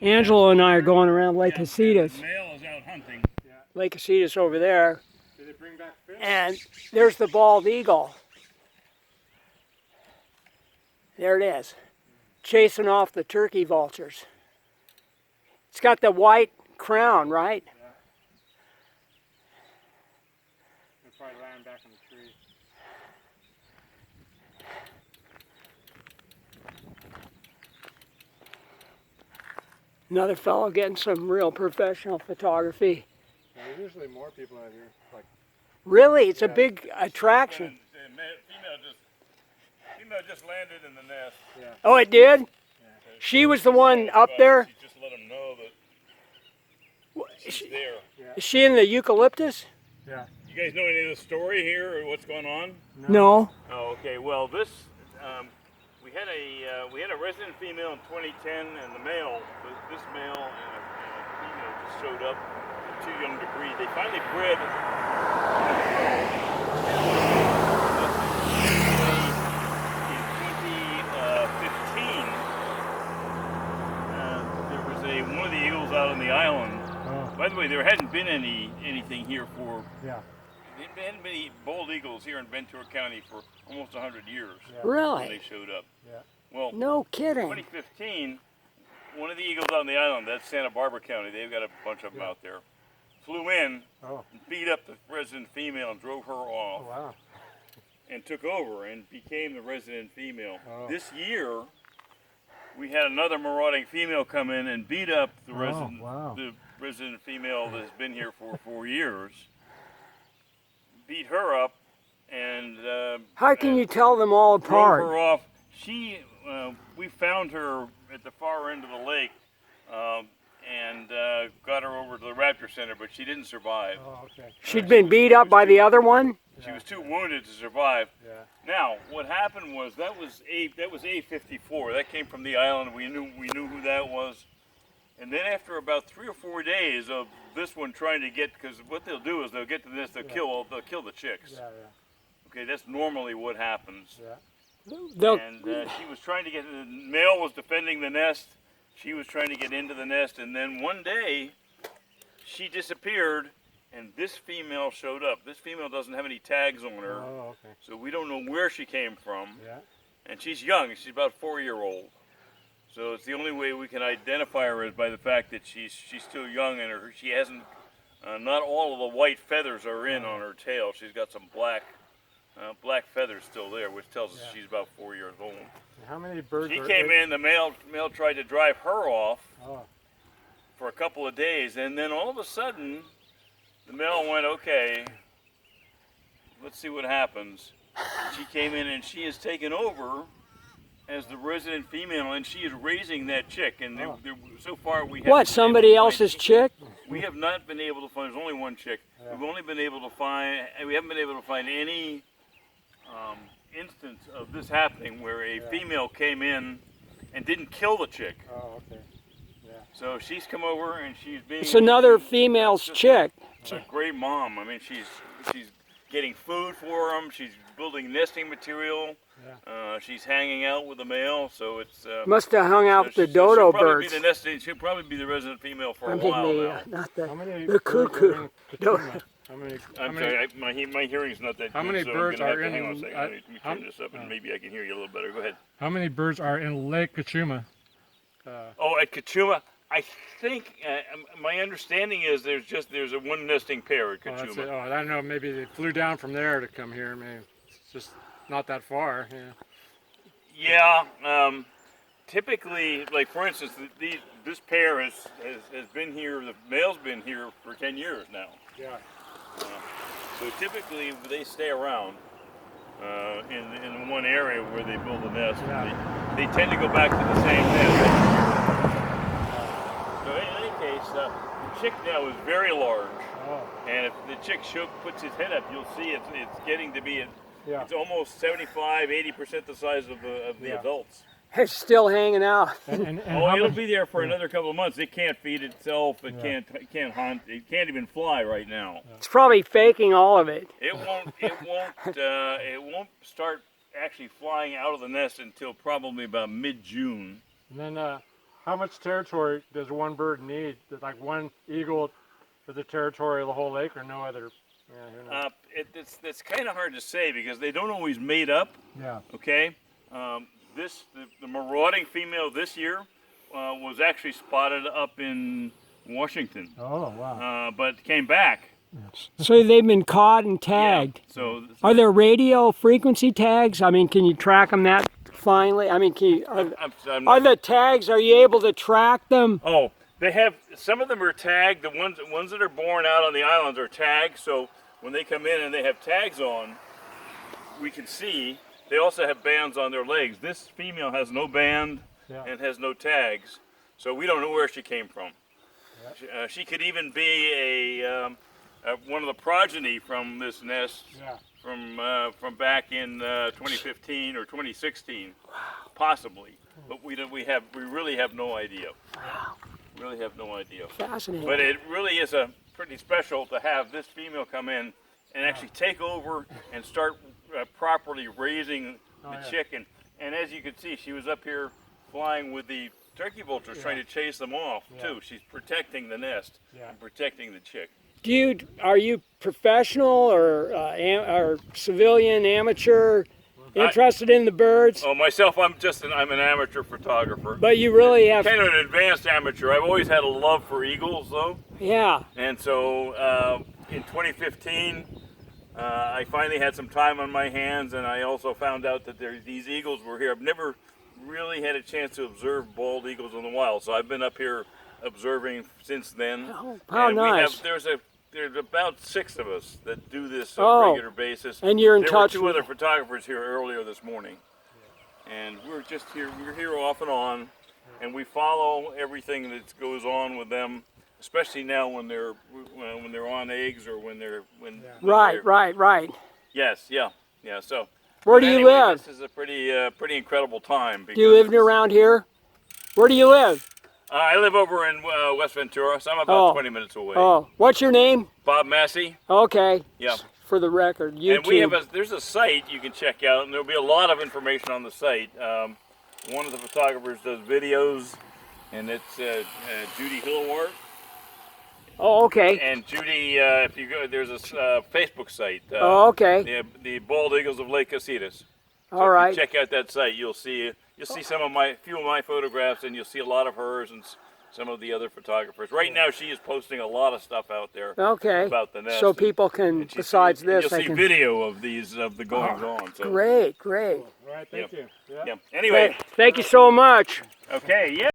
Angelo and I are going around Lake Casitas. The male is out hunting. Lake Casitas over there. Did it bring back fish? And there's the bald eagle. There it is. Chasing off the turkey vultures. It's got the white crown, right? Yeah. It'll probably land back in the tree. Another fellow getting some real professional photography. Yeah, there's usually more people out here. Like, Really? It's a big attraction. Female just landed in the nest. yeah. Oh, it did? Yeah. She was the one up there? She just let them know that she's there. Yeah. Is she in the eucalyptus? Yeah. You guys know any of the story here or what's going on? No. Oh, okay. Well, this we had a resident female in 2010, and the male, this male and a female just showed up. Too young to breed. They finally bred. In 2015, there was one of the eagles out on the island. Oh. By the way, there hadn't been anything here for. Yeah. There hadn't been any bald eagles here in Ventura County for almost 100 years. Yeah. When Really? they showed up. Yeah. Well, No kidding. 2015, one of the eagles out on the island, that's Santa Barbara County, they've got a bunch of them out there, flew in, Oh. beat up the resident female and drove her off, Oh, wow. and took over and became the resident female. Oh. This year, we had another marauding female come in and beat up the wow. resident female that's been here for 4 years. Beat her up and How can you tell them all drove apart? her off. We found her at the far end of the lake and got her over to the Raptor Center, but she didn't survive. Oh, okay. She'd been beat up by the other one? She was too wounded to survive. Yeah. Now, what happened was that was A54. That came from the island. We knew who that was. And then after about 3 or 4 days of this one trying to get, because what they'll do is they'll get to this, they'll kill the chicks. Yeah, yeah. Okay, that's normally what happens. Yeah. They'll- And she was trying to get, the male was defending the nest. She was trying to get into the nest, and then one day she disappeared, and this female showed up. This female doesn't have any tags on her, Oh, okay. so we don't know where she came from. Yeah. And she's young. She's about 4-year-old. So it's the only way we can identify her is by the fact that she's still young, and she hasn't. Not all of the white feathers are in on her tail. She's got some black feathers still there, which tells us she's about 4 years old. How many birds She are came in. The male tried to drive her off Oh. for a couple of days, and then all of a sudden, the male went, "Okay, let's see what happens." She came in, and she has taken over as the resident female, and she is raising that chick. And so far, we haven't What, been somebody able to else's chick? We have not been able to find. There's only one chick. Yeah. We've only been able to find. We haven't been able to find any instance of this happening where a female came in and didn't kill the chick. Oh, okay. Yeah. So she's come over and she's being. It's another female's chick. She's a great mom. I mean, she's getting food for them. She's building nesting material. Yeah. She's hanging out with the male. So it's. Must have hung out with the she'll dodo probably birds. Be the nesting, she'll probably be the resident female for I a mean, while now. not How many the birds cuckoo. are in Don't- Kachuma? How many? I'm sorry, my hearing's not that How good, many so birds I'm gonna are have to in- hang on a second. Let me turn this up and maybe I can hear you a little better. Go ahead. How many birds are in Lake Cachuma? Oh, at Kachuma, I think my understanding is there's a one nesting pair at Oh, that's it. Kachuma. Oh, I don't know. Maybe they flew down from there to come here. Maybe it's just not that far. Yeah. Yeah. Typically, like for instance, this pair has been here. The male's been here for 10 years now. Yeah. So typically they stay around in one area where they build a nest. Yeah. They tend to go back to the same nest. So in any case, the chick now is very large, Oh. and if the chick puts his head up, you'll see it's getting to be Yeah. it's almost 75-80% the size of the Yeah. adults. It's still hanging out. And Oh, how it'll many- be there for another couple of months. It can't feed itself. It Yeah. can't hunt. It can't even fly right now. It's probably faking all of it. It won't start actually flying out of the nest until probably about mid-June. And then How much territory does one bird need? Like one eagle for the territory of the whole lake, or no other? Yeah, who knows? It's kind of hard to say because they don't always mate up. Yeah. Okay. The marauding female this year was actually spotted up in Washington. Oh, wow. But came back. So they've been caught and tagged. Yeah, so Are there radio frequency tags? I mean, can you track them that finely? I mean, can you, are the tags, are you able to track them? Oh, they have, some of them are tagged. The ones that are born out on the islands are tagged. So when they come in and they have tags on, we can see. They also have bands on their legs. This female has no band and has no tags. So we don't know where she came from. Yeah. She could even be one of the progeny from this nest from back in 2015 or 2016, possibly. But we really have no idea. Wow. Really have no idea. Fascinating. But it really is a pretty special to have this female come in and actually take over and start properly raising the chicken. And as you can see, she was up here flying with the turkey vultures, trying to chase them off too. She's protecting the nest and protecting the chick. Are you professional or civilian, amateur, interested in the birds? Oh, myself, I'm an amateur photographer. But you really have kind of an advanced amateur. I've always had a love for eagles, though. Yeah. And so in 2015, I finally had some time on my hands, and I also found out that these eagles were here. I've never really had a chance to observe bald eagles in the wild, so I've been up here observing since then. Oh, how and nice. There's about 6 of us that do this on a regular basis. And you're in touch with... There were 2 other photographers here earlier this morning. And we're here off and on, and we follow everything that goes on with them, especially now when they're on eggs or when they're... Right. Yes, yeah. So... Where do you live? This is a pretty incredible time. Do you live around here? Where do you live? I live over in West Ventura, so I'm about 20 minutes away. Oh, what's your name? Bob Massey. Okay. Yeah. For the record, YouTube. And we have there's a site you can check out, and there'll be a lot of information on the site. One of the photographers does videos, and it's Judy Hillwart. Oh, okay. And Judy, if you go, there's a Facebook site. Okay. The Bald Eagles of Lake Casitas. So all right. If you check out that site, you'll see some of few of my photographs, and you'll see a lot of hers and some of the other photographers. Right now, she is posting a lot of stuff out there. Okay. About the nest. So people can, besides this, you'll see video of the goings on. So. Great. Cool. All right, thank you. Yeah. Anyway. Thank you so much. Okay. Yeah.